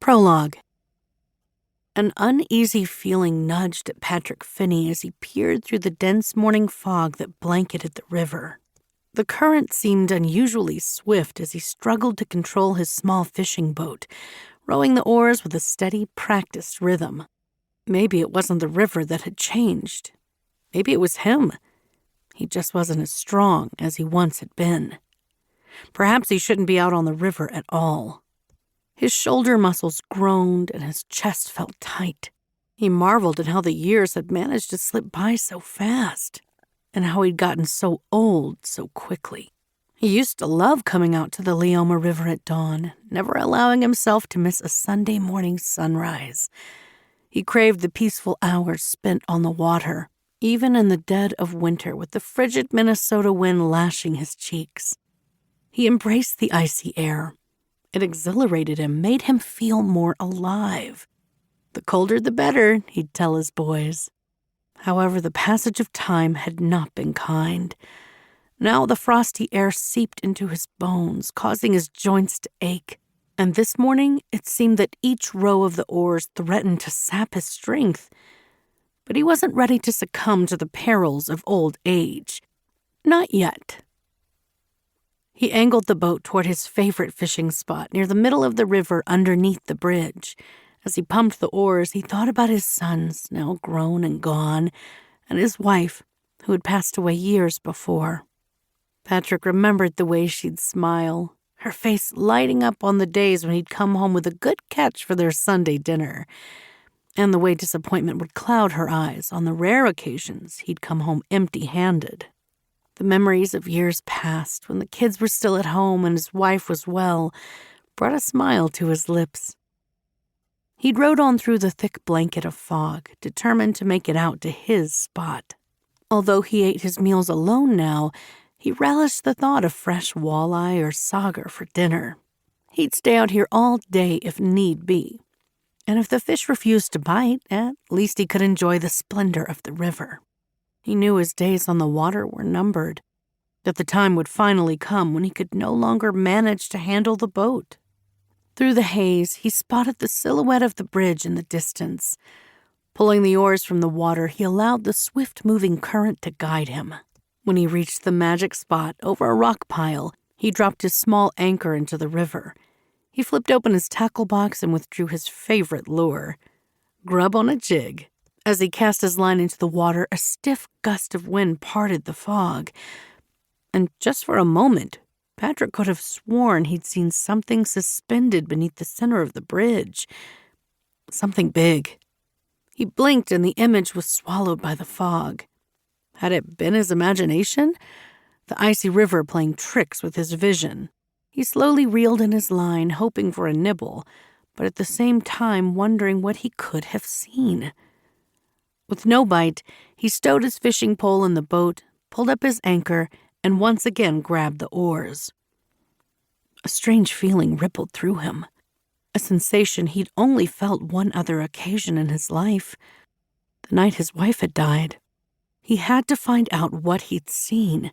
Prologue. An uneasy feeling nudged at Patrick Finney as he peered through the dense morning fog that blanketed the river. The current seemed unusually swift as he struggled to control his small fishing boat, rowing the oars with a steady, practiced rhythm. Maybe it wasn't the river that had changed. Maybe it was him. He just wasn't as strong as he once had been. Perhaps he shouldn't be out on the river at all. His shoulder muscles groaned and his chest felt tight. He marveled at how the years had managed to slip by so fast, and how he'd gotten so old so quickly. He used to love coming out to the Leoma River at dawn, never allowing himself to miss a Sunday morning sunrise. He craved the peaceful hours spent on the water, even in the dead of winter with the frigid Minnesota wind lashing his cheeks. He embraced the icy air. It exhilarated him, made him feel more alive. The colder the better, he'd tell his boys. However, the passage of time had not been kind. Now the frosty air seeped into his bones, causing his joints to ache. And this morning, it seemed that each row of the oars threatened to sap his strength. But he wasn't ready to succumb to the perils of old age. Not yet. He angled the boat toward his favorite fishing spot near the middle of the river underneath the bridge. As he pumped the oars, he thought about his sons, now grown and gone, and his wife, who had passed away years before. Patrick remembered the way she'd smile, her face lighting up on the days when he'd come home with a good catch for their Sunday dinner, and the way disappointment would cloud her eyes on the rare occasions he'd come home empty-handed. The memories of years past, when the kids were still at home and his wife was well, brought a smile to his lips. He'd rode on through the thick blanket of fog, determined to make it out to his spot. Although he ate his meals alone now, he relished the thought of fresh walleye or sauger for dinner. He'd stay out here all day if need be. And if the fish refused to bite, at least he could enjoy the splendor of the river. He knew his days on the water were numbered, that the time would finally come when he could no longer manage to handle the boat. Through the haze, he spotted the silhouette of the bridge in the distance. Pulling the oars from the water, he allowed the swift-moving current to guide him. When he reached the magic spot over a rock pile, he dropped his small anchor into the river. He flipped open his tackle box and withdrew his favorite lure, grub on a jig. As he cast his line into the water, a stiff gust of wind parted the fog. And just for a moment, Patrick could have sworn he'd seen something suspended beneath the center of the bridge. Something big. He blinked and the image was swallowed by the fog. Had it been his imagination? The icy river playing tricks with his vision. He slowly reeled in his line, hoping for a nibble, but at the same time wondering what he could have seen. With no bite, he stowed his fishing pole in the boat, pulled up his anchor, and once again grabbed the oars. A strange feeling rippled through him, a sensation he'd only felt one other occasion in his life, the night his wife had died. He had to find out what he'd seen.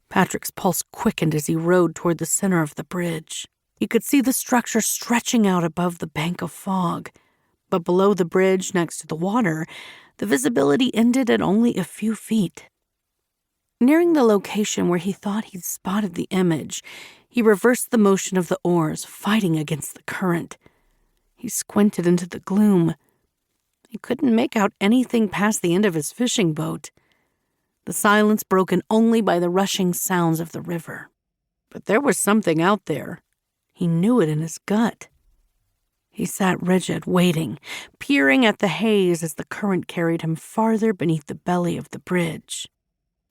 Patrick's pulse quickened as he rowed toward the center of the bridge. He could see the structure stretching out above the bank of fog, but below the bridge next to the water, the visibility ended at only a few feet. Nearing the location where he thought he'd spotted the image, he reversed the motion of the oars, fighting against the current. He squinted into the gloom. He couldn't make out anything past the end of his fishing boat, the silence broken only by the rushing sounds of the river. But there was something out there. He knew it in his gut. He sat rigid, waiting, peering at the haze as the current carried him farther beneath the belly of the bridge.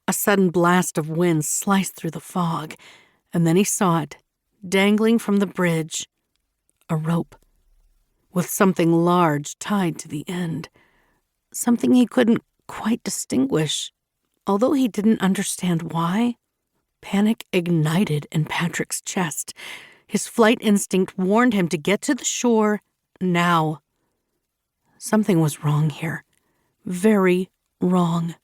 A sudden blast of wind sliced through the fog, and then he saw it, dangling from the bridge, a rope, with something large tied to the end, something he couldn't quite distinguish. Although he didn't understand why, panic ignited in Patrick's chest. His flight instinct warned him to get to the shore now. Something was wrong here. Very wrong.